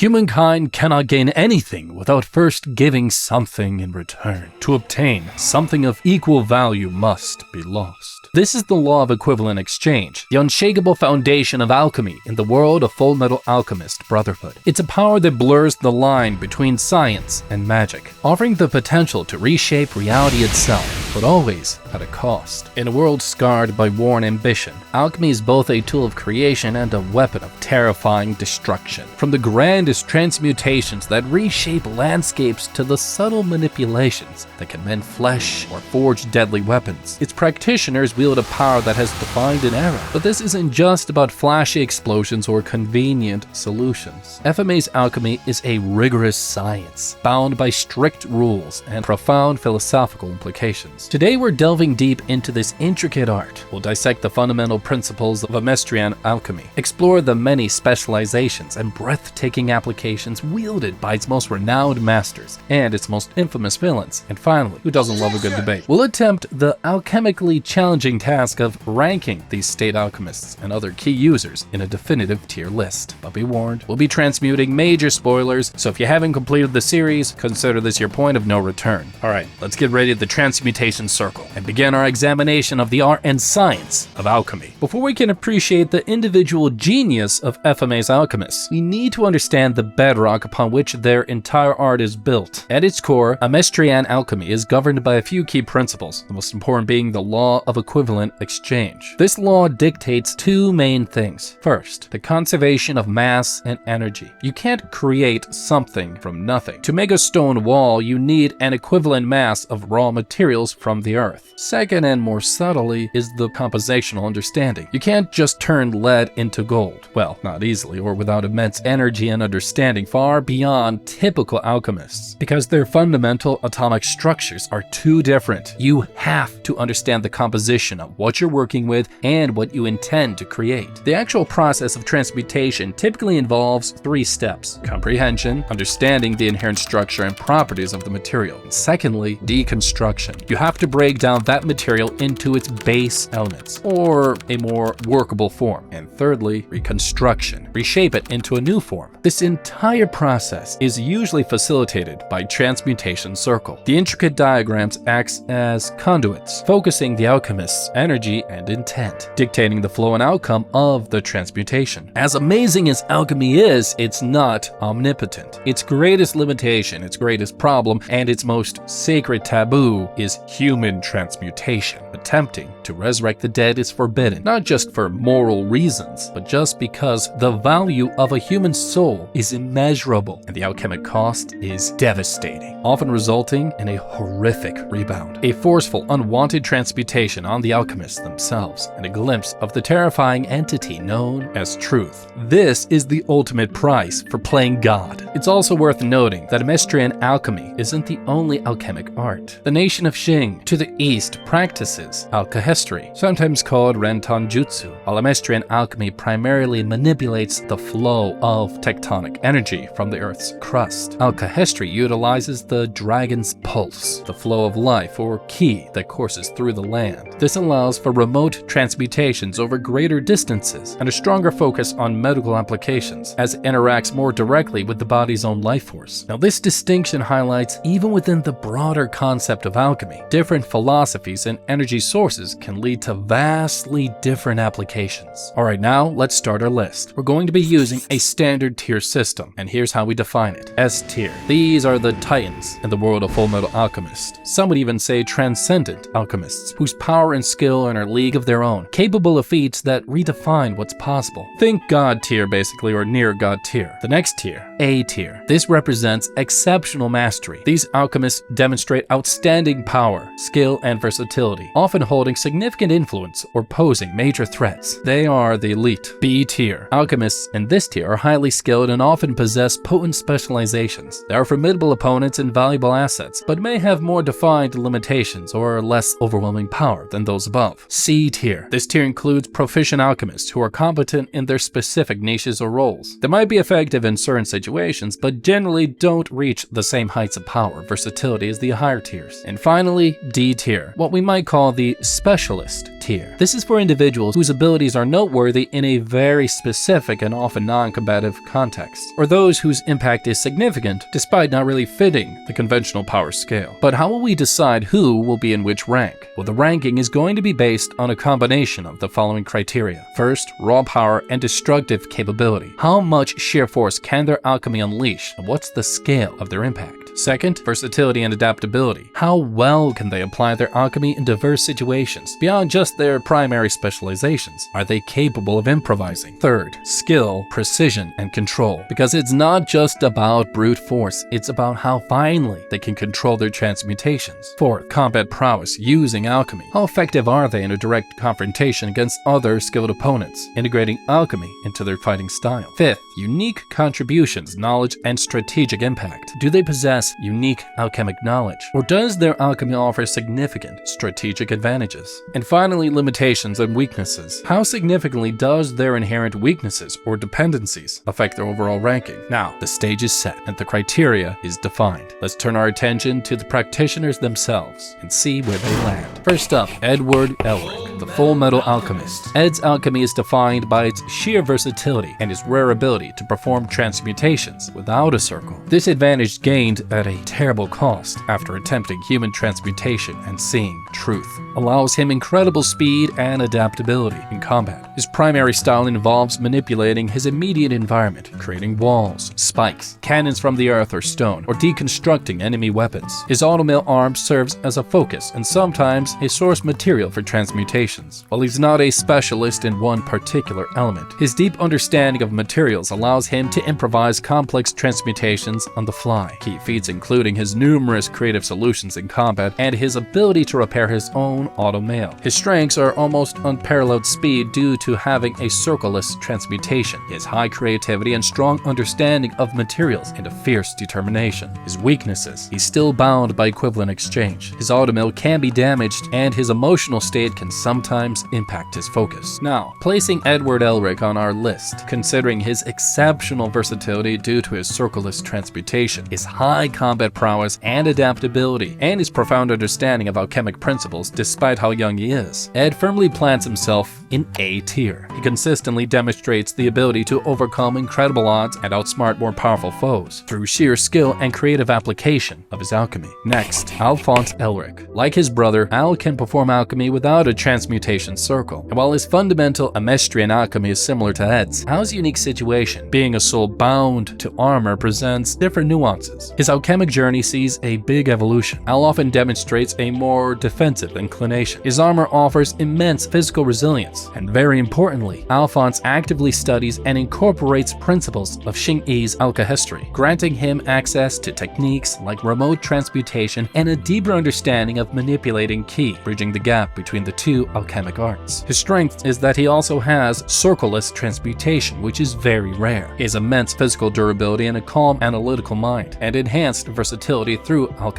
Humankind cannot gain anything without first giving something in return. To obtain something of equal value must be lost. This is the law of equivalent exchange, the unshakable foundation of alchemy in the world of Full Metal Alchemist Brotherhood. It's a power that blurs the line between science and magic, offering the potential to reshape reality itself, but always at a cost. In a world scarred by war and ambition, alchemy is both a tool of creation and a weapon of terrifying destruction. From the grandest transmutations that reshape landscapes to the subtle manipulations that can mend flesh or forge deadly weapons, its practitioners wield a power that has defined an era. But this isn't just about flashy explosions or convenient solutions. FMA's alchemy is a rigorous science, bound by strict rules and profound philosophical implications. Today we're delving deep into this intricate art. We'll dissect the fundamental principles of Amestриan alchemy, explore the many specializations and breathtaking applications wielded by its most renowned masters and its most infamous villains, and finally, who doesn't love a good debate? We'll attempt the alchemically challenging task of ranking these state alchemists and other key users in a definitive tier list. But be warned, we'll be transmuting major spoilers, so if you haven't completed the series, consider this your point of no return. Alright, let's get ready to the transmutation circle and begin our examination of the art and science of alchemy. Before we can appreciate the individual genius of FMA's alchemists, we need to understand the bedrock upon which their entire art is built. At its core, Amestриan alchemy is governed by a few key principles, the most important being the law of equivalent exchange. This law dictates two main things. First, the conservation of mass and energy. You can't create something from nothing. To make a stone wall, you need an equivalent mass of raw materials from the earth. Second, and more subtly, is the compositional understanding. You can't just turn lead into gold. Well, not easily or without immense energy and understanding far beyond typical alchemists, because their fundamental atomic structures are too different. You have to understand the composition of what you're working with and what you intend to create. The actual process of transmutation typically involves three steps: comprehension, understanding the inherent structure and properties of the material. And secondly, deconstruction. You have to break down that material into its base elements, or a more workable form. And thirdly, reconstruction. Reshape it into a new form. This entire process is usually facilitated by transmutation circle. The intricate diagrams acts as conduits, focusing the alchemist's energy and intent, dictating the flow and outcome of the transmutation. As amazing as alchemy is, it's not omnipotent. Its greatest limitation, its greatest problem, and its most sacred taboo is human transmutation. Attempting to resurrect the dead is forbidden, not just for moral reasons, but just because the value of a human soul is immeasurable and the alchemic cost is devastating, often resulting in a horrific rebound. A forceful, unwanted transmutation on the alchemists themselves, and a glimpse of the terrifying entity known as truth. This is the ultimate price for playing God. It's also worth noting that Amestриan alchemy isn't the only alchemic art. The nation of Shang to the east practices alchemy, sometimes called Rentonjutsu. While Amestриan alchemy primarily manipulates the flow of tectonic energy from the Earth's crust, alchemy utilizes the dragon's pulse, the flow of life or ki that courses through the land. This allows for remote transmutations over greater distances and a stronger focus on medical applications, as it interacts more directly with the body's own life force. Now, this distinction highlights even within the broader concept of alchemy, different philosophies and energy sources can lead to vastly different applications. Alright, now let's start our list. We're going to be using a standard tier system, and here's how we define it. S tier. These are the titans in the world of Full Metal Alchemist. Some would even say transcendent alchemists, whose power and skill are in a league of their own, capable of feats that redefine what's possible. Think God tier basically, or near God tier. The next tier, A tier. This represents exceptional mastery. These alchemists demonstrate outstanding power, skill, and versatility, often holding significant influence or posing major threats. They are the elite. B tier. Alchemists in this tier are highly skilled and often possess potent specializations. They are formidable opponents and valuable assets, but may have more defined limitations or less overwhelming power than those above. C tier. This tier includes proficient alchemists who are competent in their specific niches or roles. They might be effective in certain situations, situations, but generally don't reach the same heights of power, versatility as the higher tiers. And finally, D tier, what we might call the specialist tier. This is for individuals whose abilities are noteworthy in a very specific and often non-combative context, or those whose impact is significant despite not really fitting the conventional power scale. But how will we decide who will be in which rank? Well, the ranking is going to be based on a combination of the following criteria. First, raw power and destructive capability. How much sheer force can their alchemy unleash, and what's the scale of their impact? Second, versatility and adaptability. How well can they apply their alchemy in diverse situations, beyond just their primary specializations? Are they capable of improvising? Third, skill, precision, and control. Because it's not just about brute force, it's about how finely they can control their transmutations. Fourth, combat prowess using alchemy. How effective are they in a direct confrontation against other skilled opponents, integrating alchemy into their fighting style? Fifth, unique contributions, knowledge, and strategic impact. Do they possess unique alchemic knowledge, or does their alchemy offer significant strategic advantages? And finally, limitations and weaknesses. How significantly does their inherent weaknesses or dependencies affect their overall ranking? Now, the stage is set and the criteria is defined. Let's turn our attention to the practitioners themselves and see where they land. First up, Edward Elric, the Full Metal Alchemist. Ed's alchemy is defined by its sheer versatility and his rare ability to perform transmutations without a circle. This advantage gained at a terrible cost after attempting human transmutation and seeing truth allows him incredible speed and adaptability in combat. His primary style involves manipulating his immediate environment, creating walls, spikes, cannons from the earth or stone, or deconstructing enemy weapons. His automill arm serves as a focus and sometimes a source material for transmutations. While he's not a specialist in one particular element, his deep understanding of materials allows him to improvise complex transmutations on the fly. Key feats including his numerous creative solutions in combat and his ability to repair his own automail. His strengths are almost unparalleled speed due to having a circleless transmutation. He has high creativity and strong understanding of materials and a fierce determination. His weaknesses: he's still bound by equivalent exchange. His automill can be damaged and his emotional state can sometimes impact his focus. Now, placing Edward Elric on our list, considering his exceptional versatility due to his circleless transmutation, his high combat prowess and adaptability, and his profound understanding of alchemic principles despite how young he is, Ed firmly plants himself in A tier. He consistently demonstrates the ability to overcome incredible odds and outsmart more powerful foes through sheer skill and creative application of his alchemy. Next, Alphonse Elric. Like his brother, Al can perform alchemy without a transmutation circle. And while his fundamental Amestrian alchemy is similar to Ed's, Al's unique situation, being a soul bound to armor, presents different nuances. His alchemic journey sees a big evolution. Al often demonstrates a more defensive inclination. His armor offers immense physical resilience, and very importantly, Alphonse actively studies and incorporates principles of Xingyi's alchemy, granting him access to techniques like remote transmutation and a deeper understanding of manipulating ki, bridging the gap between the two alchemic arts. His strength is that he also has circleless transmutation, which is very rare. He has immense physical durability and a calm analytical mind, and enhanced versatility through alchemy.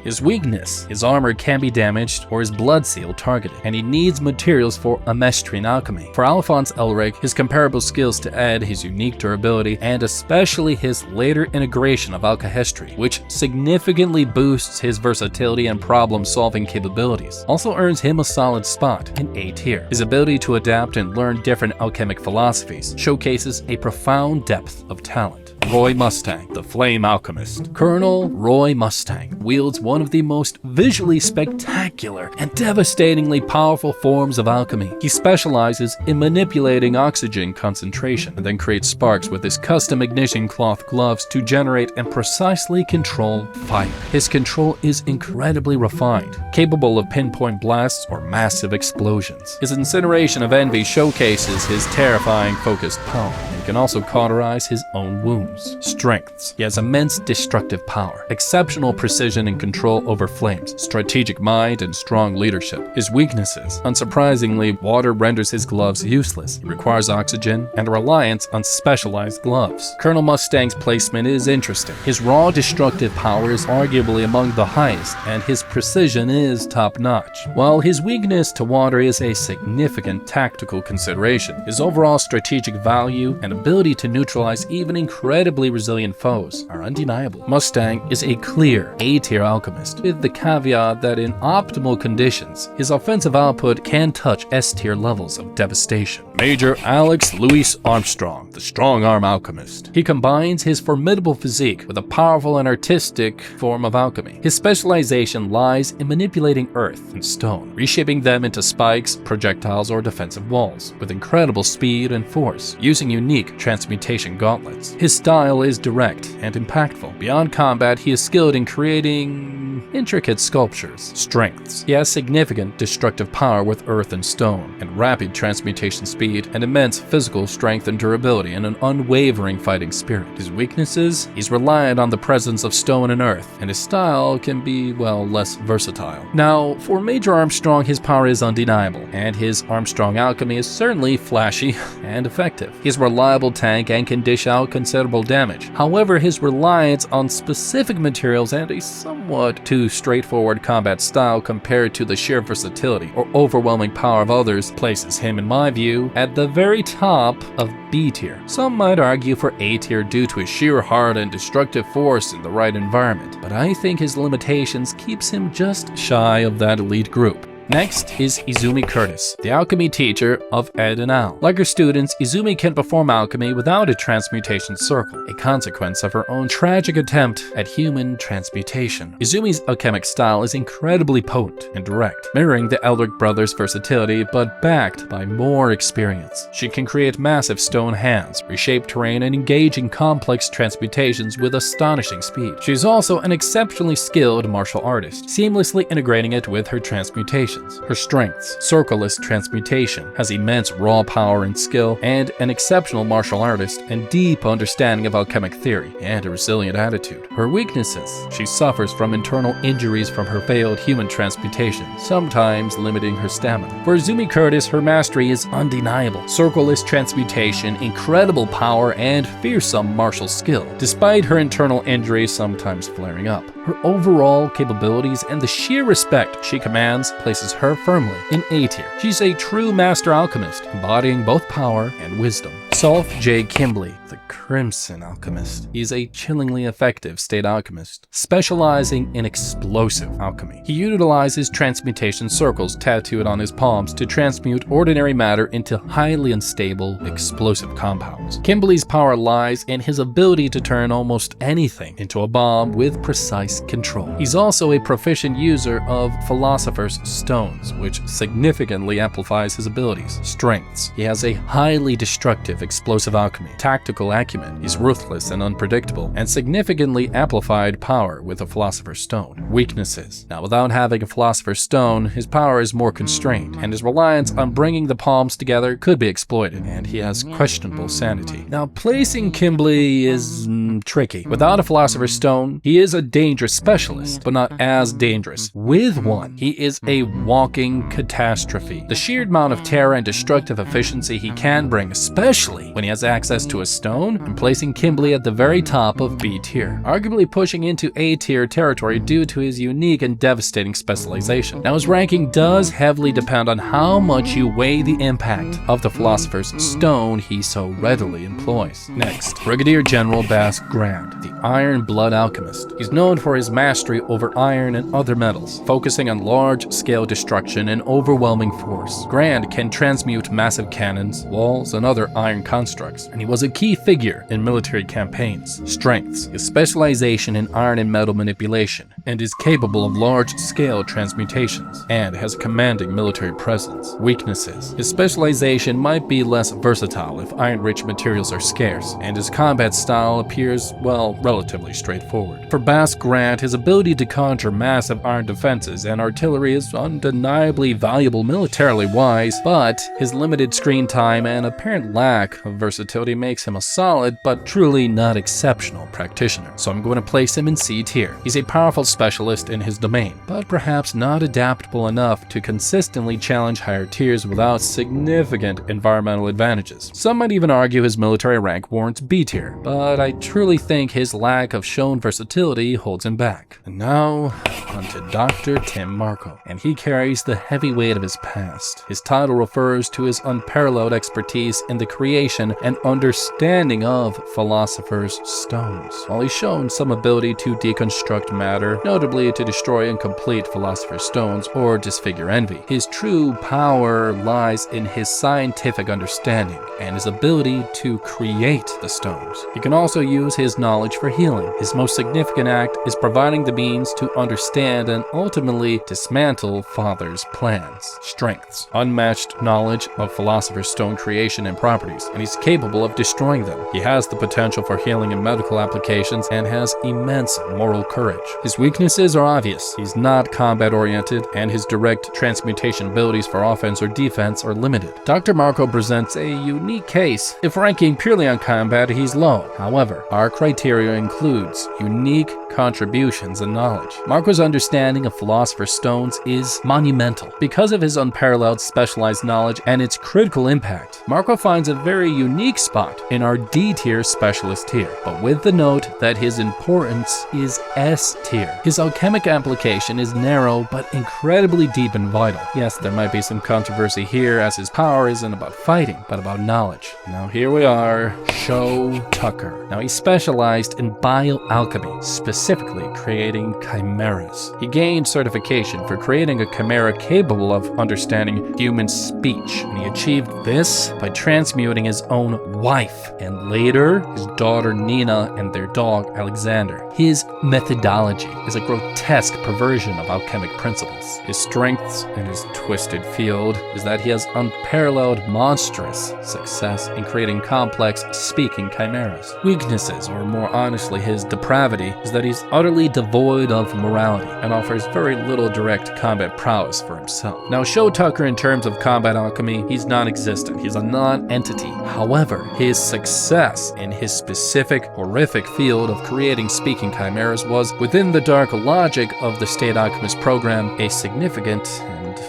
His weakness: his armor can be damaged or his blood seal targeted, and he needs materials for Amestrian alchemy. For Alphonse Elric, his comparable skills to Ed, his unique durability, and especially his later integration of alchemy, which significantly boosts his versatility and problem-solving capabilities, also earns him a solid spot in A tier. His ability to adapt and learn different alchemic philosophies showcases a profound depth of talent. Roy Mustang, the Flame Alchemist. Colonel Roy Mustang wields one of the most visually spectacular and devastatingly powerful forms of alchemy. He specializes in manipulating oxygen concentration and then creates sparks with his custom ignition cloth gloves to generate and precisely control fire. His control is incredibly refined, capable of pinpoint blasts or massive explosions. His incineration of envy showcases his terrifying focused power. He can also cauterize his own wounds. Strengths: he has immense destructive power, exceptional precision and control over flames, strategic mind, and strong leadership. His weaknesses: unsurprisingly, water renders his gloves useless. He requires oxygen and a reliance on specialized gloves. Colonel Mustang's placement is interesting. His raw destructive power is arguably among the highest, and his precision is top-notch. While his weakness to water is a significant tactical consideration, his overall strategic value and ability to neutralize even incredibly resilient foes are undeniable. Mustang is a clear A-tier alchemist, with the caveat that in optimal conditions, his offensive output can touch S-tier levels of devastation. Major Alex Louis Armstrong, the strong-arm alchemist. He combines his formidable physique with a powerful and artistic form of alchemy. His specialization lies in manipulating earth and stone, reshaping them into spikes, projectiles, or defensive walls, with incredible speed and force, using unique transmutation gauntlets. His style is direct and impactful. Beyond combat, he is skilled in creating intricate sculptures. Strengths. He has significant destructive power with earth and stone, and rapid transmutation speed, and immense physical strength and durability, and an unwavering fighting spirit. His weaknesses? He's reliant on the presence of stone and earth, and his style can be, well, less versatile. Now, for Major Armstrong, his power is undeniable, and his Armstrong alchemy is certainly flashy and effective. He's a reliable tank and can dish out considerable damage. However, his reliance on specific materials and a somewhat too straightforward combat style compared to the sheer versatility or overwhelming power of others places him, in my view, at the very top of B tier. Some might argue for A tier due to his sheer heart and destructive force in the right environment, but I think his limitations keeps him just shy of that elite group. Next is Izumi Curtis, the alchemy teacher of Ed and Al. Like her students, Izumi can perform alchemy without a transmutation circle, a consequence of her own tragic attempt at human transmutation. Izumi's alchemic style is incredibly potent and direct, mirroring the Elric brothers' versatility but backed by more experience. She can create massive stone hands, reshape terrain, and engage in complex transmutations with astonishing speed. She is also an exceptionally skilled martial artist, seamlessly integrating it with her transmutation. Her strengths: circleless transmutation, has immense raw power and skill, and an exceptional martial artist and deep understanding of alchemic theory, and a resilient attitude. Her weaknesses: she suffers from internal injuries from her failed human transmutation, sometimes limiting her stamina. For Izumi Curtis, her mastery is undeniable. Circleless transmutation, incredible power, and fearsome martial skill, despite her internal injuries sometimes flaring up. Her overall capabilities and the sheer respect she commands places her firmly in A tier. She's a true master alchemist, embodying both power and wisdom. Solf J. Kimbley, the Crimson Alchemist. He's a chillingly effective state alchemist, specializing in explosive alchemy. He utilizes transmutation circles tattooed on his palms to transmute ordinary matter into highly unstable, explosive compounds. Kimbley's power lies in his ability to turn almost anything into a bomb with precise control. He's also a proficient user of Philosopher's Stones, which significantly amplifies his abilities. Strengths: he has a highly destructive explosive alchemy, tactical acumen, he's ruthless and unpredictable, and significantly amplified power with a Philosopher's Stone. Weaknesses: now, without having a Philosopher's Stone, his power is more constrained, and his reliance on bringing the palms together could be exploited, and he has questionable sanity. Now, placing Kimbley is tricky. Without a Philosopher's Stone, he is a dangerous specialist, but not as dangerous. With one, he is a walking catastrophe. The sheer amount of terror and destructive efficiency he can bring, especially when he has access to a stone, and placing Kimbley at the very top of B tier, arguably pushing into A tier territory due to his unique and devastating specialization. Now, his ranking does heavily depend on how much you weigh the impact of the Philosopher's Stone he so readily employs. Next, Brigadier General Basque Grand, the Iron Blood Alchemist. He's known for his mastery over iron and other metals, focusing on large-scale destruction and overwhelming force. Grand can transmute massive cannons, walls, and other iron constructs, and he was a key figure in military campaigns. Strengths: his specialization in iron and metal manipulation, and is capable of large-scale transmutations, and has a commanding military presence. Weaknesses: his specialization might be less versatile if iron-rich materials are scarce, and his combat style appears, well, relatively straightforward. For Basque Grand, his ability to conjure massive iron defenses and artillery is undeniably valuable militarily wise, but his limited screen time and apparent lack of versatility makes him a solid but truly not exceptional practitioner, so I'm going to place him in C tier. He's a powerful specialist in his domain, but perhaps not adaptable enough to consistently challenge higher tiers without significant environmental advantages. Some might even argue his military rank warrants B tier, but I truly think his lack of shown versatility holds him back. And now, onto Dr. Tim Marcoh, and he carries the heavy weight of his past. His title refers to his unparalleled expertise in the creation and understanding of Philosopher's Stones. While he's shown some ability to deconstruct matter, notably to destroy incomplete Philosopher's Stones or disfigure envy, his true power lies in his scientific understanding and his ability to create the stones. He can also use his knowledge for healing. His most significant act is providing the means to understand and ultimately dismantle Father's plans. Strengths: unmatched knowledge of Philosopher's Stone creation and properties, and he's capable of destroying them. He has the potential for healing in medical applications and has immense moral courage. His weaknesses are obvious. He's not combat-oriented, and his direct transmutation abilities for offense or defense are limited. Dr. Marcoh presents a unique case. If ranking purely on combat, he's low. However, our criteria includes unique contributions and knowledge. Marcoh's understanding of Philosopher's Stones is monumental. Because of his unparalleled specialized knowledge and its critical impact, Marcoh finds a very unique spot in our D tier specialist tier, but with the note that his importance is S tier. His alchemic application is narrow but incredibly deep and vital. Yes, there might be some controversy here as his power isn't about fighting, but about knowledge. Now here we are, Shou Tucker. Now he specialized in bioalchemy, specifically creating chimeras. He gained certification for creating a chimera capable of understanding human speech, and he achieved this by transmuting his own wife, and later his daughter Nina and their dog Alexander. His methodology is a grotesque perversion of alchemic principles. His strengths in his twisted field is that he has unparalleled monstrous success in creating complex speaking chimeras. Weaknesses, or more honestly his depravity, is that he's utterly devoid of morality and offers very little direct combat prowess for himself. Now Shou Tucker, in terms of combat alchemy, he's non-existent. He's a non-entity. However, his success in his specific horrific field of creating speaking chimeras was, within the dark logic of the State Alchemist program, a significant and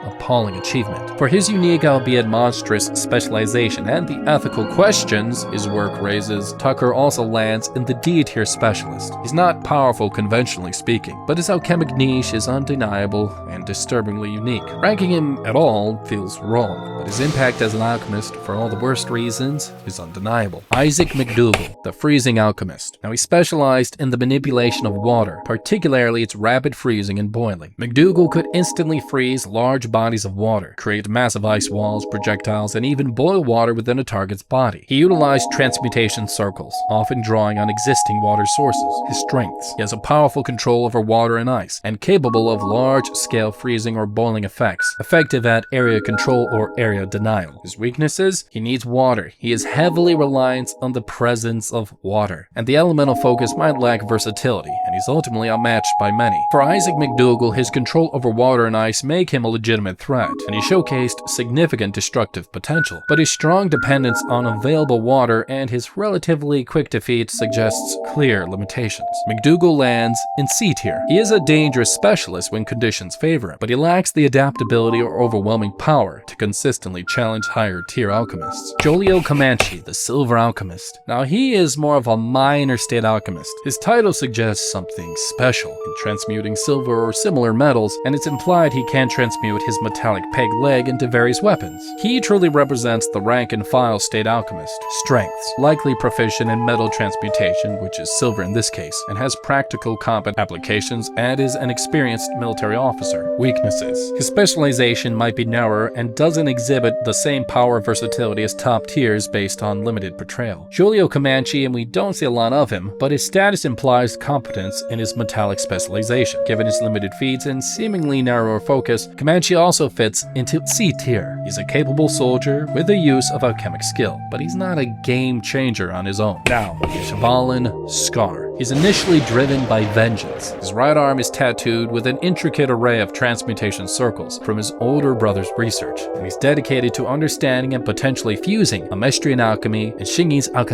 appalling achievement. For his unique, albeit monstrous, specialization and the ethical questions his work raises, Tucker also lands in the D tier specialist. He's not powerful conventionally speaking, but his alchemic niche is undeniable and disturbingly unique. Ranking him at all feels wrong, but his impact as an alchemist, for all the worst reasons, is undeniable. Isaac McDougall, the freezing alchemist. Now he specialized in the manipulation of water, particularly its rapid freezing and boiling. McDougall could instantly freeze large bodies of water, create massive ice walls, projectiles, and even boil water within a target's body. He utilized transmutation circles, often drawing on existing water sources. His strengths: he has a powerful control over water and ice, and capable of large-scale freezing or boiling effects, effective at area control or area denial. His weaknesses: he needs water. He is heavily reliant on the presence of water, and the elemental focus might lack versatility, and he's ultimately outmatched by many. For Isaac McDougall, his control over water and ice make him a legitimate threat, and he showcased significant destructive potential. But his strong dependence on available water and his relatively quick defeat suggests clear limitations. McDougall lands in C tier. He is a dangerous specialist when conditions favor him, but he lacks the adaptability or overwhelming power to consistently challenge higher tier alchemists. Jolio Comanche, the Silver Alchemist. Now he is more of a minor state alchemist. His title suggests something special in transmuting silver or similar metals, and it's implied he can transmute his metallic peg leg into various weapons. He truly represents the rank and file state alchemist. Strengths: likely proficient in metal transmutation, which is silver in this case, and has practical combat applications, and is an experienced military officer. Weaknesses: his specialization might be narrower and doesn't exhibit the same power versatility as top tiers based on limited portrayal. Jolio Comanche, and we don't see a lot of him, but his status implies competence in his metallic specialization. Given his limited feats and seemingly narrower focus, Comanche also fits into C tier. He's a capable soldier with the use of alchemic skill, but he's not a game changer on his own. Now, Chevalin Scar. He's initially driven by vengeance. His right arm is tattooed with an intricate array of transmutation circles from his older brother's research, and he's dedicated to understanding and potentially fusing Amestrian alchemy and Xingyi's alchemy.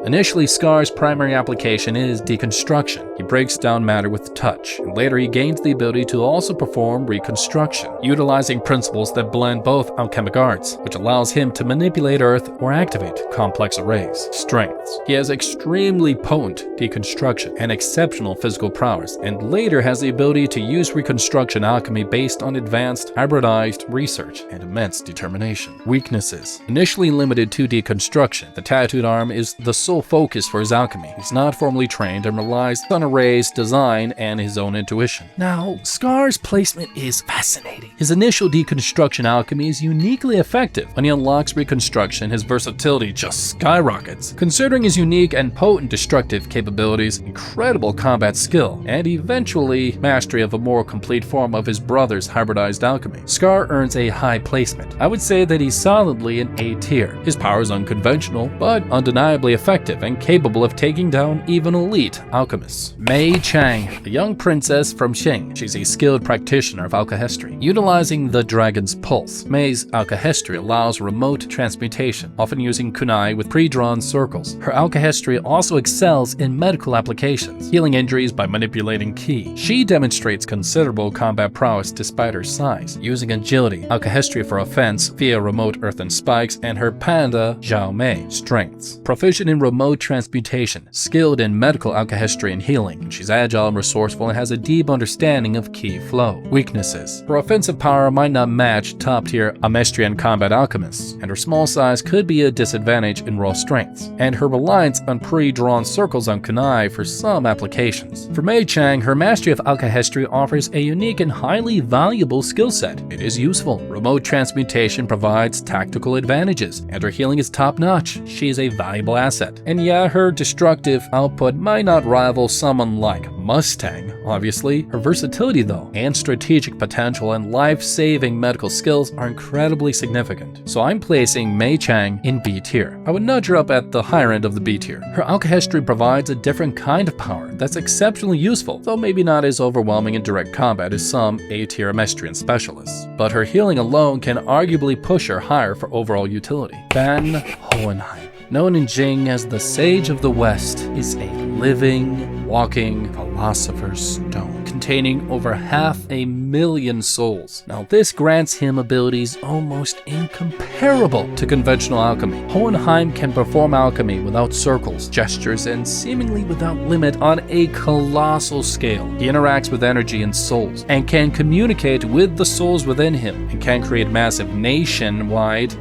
Initially, Scar's primary application is deconstruction. He breaks down matter with touch, and later he gains the ability to also perform reconstruction, utilizing principles that blend both alchemic arts, which allows him to manipulate earth or activate complex arrays. Strengths. He has extremely potent deconstruction and exceptional physical prowess, and later has the ability to use reconstruction alchemy based on advanced hybridized research and immense determination. Weaknesses. Initially limited to deconstruction, the tattooed arm is the sole focus for his alchemy. He's not formally trained and relies on arrays, design, and his own intuition. Now, Scar's placement is fascinating. His initial deconstruction alchemy is uniquely effective. When he unlocks reconstruction, his versatility just skyrockets. Considering his unique and potent destructive capabilities, incredible combat skill, and eventually mastery of a more complete form of his brother's hybridized alchemy, Scar earns a high placement. I would say that he's solidly an A tier. His power is unconventional, but undeniably effective and capable of taking down even elite alchemists. Mei Chang, a young princess from Shing. She's a skilled practitioner of alchemy. Utilizing the Dragon's Pulse, Mei's alchemy allows remote transmutation, often using kunai with pre-drawn circles. Her alchemy also excels in medical applications, healing injuries by manipulating ki. She demonstrates considerable combat prowess despite her size, using agility, alchemy for offense via remote earthen spikes, and her panda, Zhao Mei. Strengths. Proficient in remote transmutation, skilled in medical alchemy and healing. She's agile and resourceful and has a deep understanding of ki flow. Weaknesses. Her offensive power might not match top-tier Amestrian combat alchemists, and her small size could be a disadvantage in raw strengths, and her reliance on pre-drawn circles on kunai for some applications. For Mei Chang, her mastery of alchemy offers a unique and highly valuable skill set. It is useful. Remote transmutation provides tactical advantages, and her healing is top-notch. She is a valuable asset. And yeah, her destructive output might not rival someone like Mustang, obviously. Her versatility, though, and strategic potential and life-saving medical skills are incredibly significant. So I'm placing Mei Chang in B tier. I would nudge her up at the higher end of the B tier. Her alchemy provides a different kind of power that's exceptionally useful, though maybe not as overwhelming in direct combat as some A-tier Amestrian specialists. But her healing alone can arguably push her higher for overall utility. Van Hohenheim, known in Jing as the Sage of the West, is a living, walking philosopher's stone, containing over 500,000 souls. Now, this grants him abilities almost incomparable to conventional alchemy. Hohenheim can perform alchemy without circles, gestures, and seemingly without limit on a colossal scale. He interacts with energy and souls, and can communicate with the souls within him, and can create massive nationwide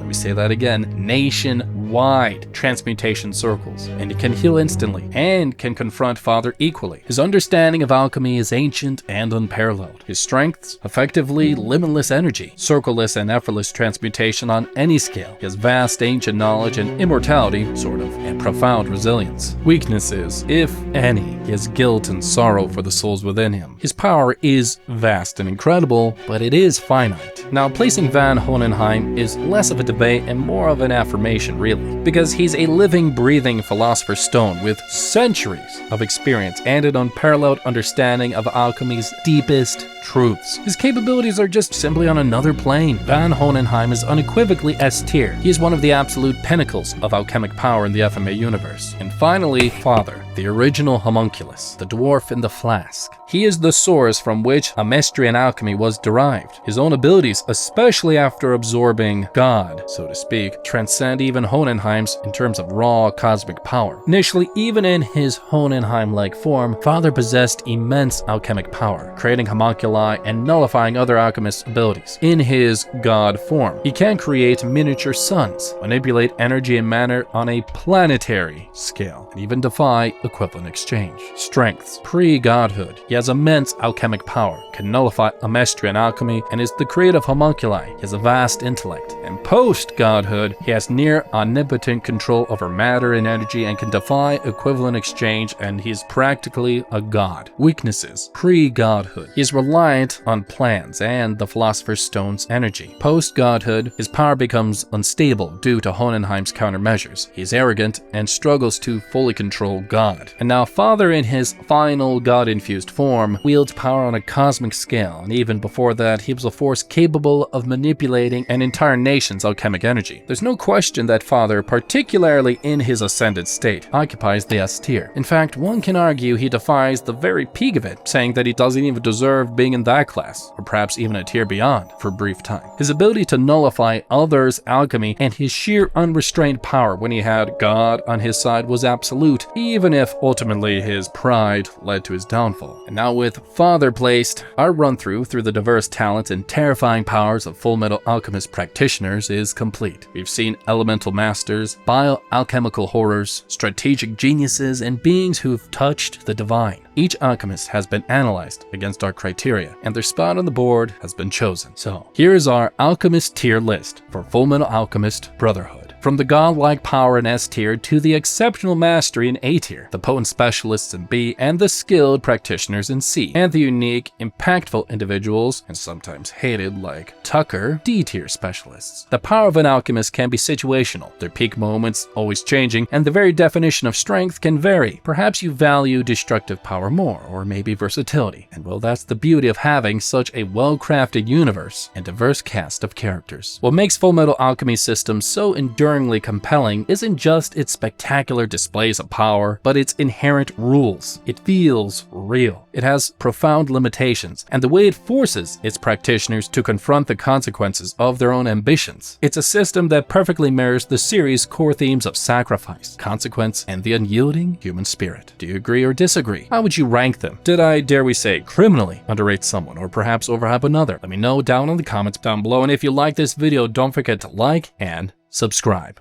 transmutation circles, and he can heal instantly and can confront Father equally. His understanding of alchemy is ancient and unparalleled. His strengths, effectively limitless energy, circleless and effortless transmutation on any scale. He has vast ancient knowledge and immortality, and profound resilience. Weaknesses, if any, he has guilt and sorrow for the souls within him. His power is vast and incredible, but it is finite. Now, placing Van Hohenheim is less of a debate and more of an affirmation, really, because he's a living, breathing philosopher's stone with centuries of experience and an unparalleled understanding of alchemy's deepest truths. His capabilities are just simply on another plane. Van Hohenheim is unequivocally S tier. He is one of the absolute pinnacles of alchemic power in the FMA universe. And finally, Father, the original homunculus, the dwarf in the flask. He is the source from which Amestrian alchemy was derived. His own abilities, especially after absorbing God, so to speak, transcend even Hohenheim's in terms of raw cosmic power. Initially, even in his Hohenheim-like form, Father possessed immense alchemic power, creating homunculi and nullifying other alchemists' abilities. In his God form, he can create miniature suns, manipulate energy and matter on a planetary scale, and even defy equivalent exchange. Strengths. Pre-godhood. He has immense alchemic power, can nullify Amestrian alchemy, and is the creative homunculi, he has a vast intellect, and post-godhood, he has near omnipotent control over matter and energy and can defy equivalent exchange, and he's practically a god. Weaknesses: pre-godhood, he is reliant on plans and the Philosopher's Stone's energy. Post-godhood, his power becomes unstable due to Hohenheim's countermeasures. He is arrogant and struggles to fully control God. And now Father, in his final god-infused form, wields power on a cosmic scale, and even before that, he was a force capable of manipulating an entire nation's alchemic energy. There's no question that Father, particularly in his ascended state, occupies the S tier. In fact, one can argue he defies the very peak of it, saying that he doesn't even deserve being in that class, or perhaps even a tier beyond, for a brief time. His ability to nullify others' alchemy and his sheer unrestrained power when he had God on his side was absolute, even if ultimately his pride led to his downfall. And now with Father placed, our run-through through the diverse talents and terrifying powers of Fullmetal Alchemist practitioners is complete. We've seen elemental masters, bioalchemical horrors, strategic geniuses, and beings who've touched the divine. Each alchemist has been analyzed against our criteria, and their spot on the board has been chosen. So, here is our alchemist tier list for Fullmetal Alchemist Brotherhood. From the godlike power in S tier to the exceptional mastery in A tier, the potent specialists in B, and the skilled practitioners in C, and the unique, impactful individuals, and sometimes hated like Tucker, D tier specialists. The power of an alchemist can be situational, their peak moments always changing, and the very definition of strength can vary. Perhaps you value destructive power more, or maybe versatility, and well, that's the beauty of having such a well-crafted universe and diverse cast of characters. What makes Fullmetal Alchemy's system so enduringly compelling isn't just its spectacular displays of power, but its inherent rules. It feels real. It has profound limitations, and the way it forces its practitioners to confront the consequences of their own ambitions. It's a system that perfectly mirrors the series' core themes of sacrifice, consequence, and the unyielding human spirit. Do you agree or disagree? How would you rank them? Did I, dare we say, criminally underrate someone, or perhaps overhype another? Let me know down in the comments down below, and if you like this video, don't forget to like and subscribe.